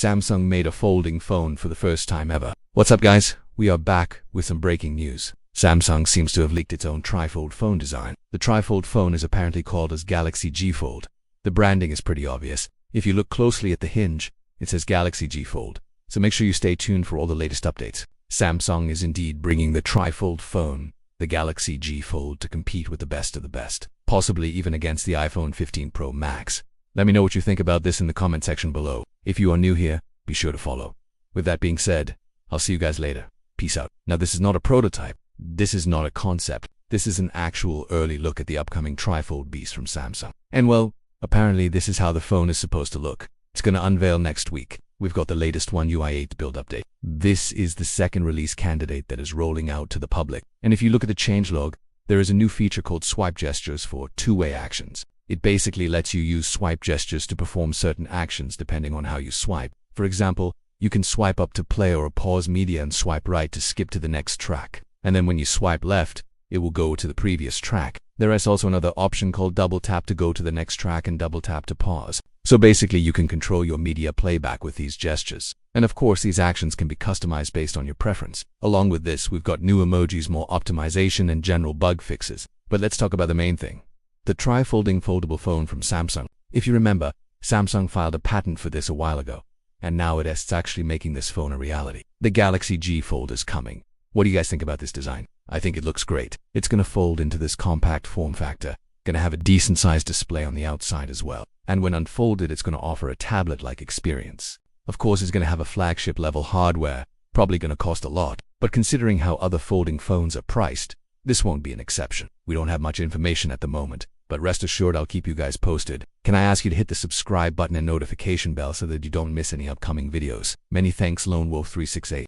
Samsung made a folding phone for the first time ever. What's up, guys? We are back with some breaking news. Samsung seems to have leaked its own trifold phone design. The trifold phone is apparently called as Galaxy G Fold. The branding is pretty obvious. If you look closely at the hinge, it says Galaxy G Fold. So make sure you stay tuned for all the latest updates. Samsung is indeed bringing the trifold phone, the Galaxy G Fold, to compete with the best of the best, possibly even against the iPhone 15 Pro Max. Let me know what you think about this in the comment section below. If you are new here, be sure to follow. With that being said, I'll see you guys later. Peace out. Now, this is not a prototype. This is not a concept. This is an actual early look at the upcoming trifold beast from Samsung. And well, apparently this is how the phone is supposed to look. It's gonna unveil next week. We've got the latest One UI 8 build update. This is the second release candidate that is rolling out to the public. And if you look at the changelog, there is a new feature called swipe gestures for two-way actions. It basically lets you use swipe gestures to perform certain actions depending on how you swipe. For example, you can swipe up to play or pause media and swipe right to skip to the next track. And then when you swipe left, it will go to the previous track. There is also another option called double tap to go to the next track and double tap to pause. So basically you can control your media playback with these gestures. And of course these actions can be customized based on your preference. Along with this, we've got new emojis, more optimization, and general bug fixes. But let's talk about the main thing. The tri-folding foldable phone from Samsung. If you remember, Samsung filed a patent for this a while ago. And now it's actually making this phone a reality. The Galaxy G Fold is coming. What do you guys think about this design? I think it looks great. It's gonna fold into this compact form factor. Gonna have a decent sized display on the outside as well. And when unfolded, it's gonna offer a tablet-like experience. Of course, it's gonna have a flagship level hardware, probably gonna cost a lot. But considering how other folding phones are priced, this won't be an exception. We don't have much information at the moment, but rest assured I'll keep you guys posted. Can I ask you to hit the subscribe button and notification bell so that you don't miss any upcoming videos? Many thanks, Lone Wolf 368.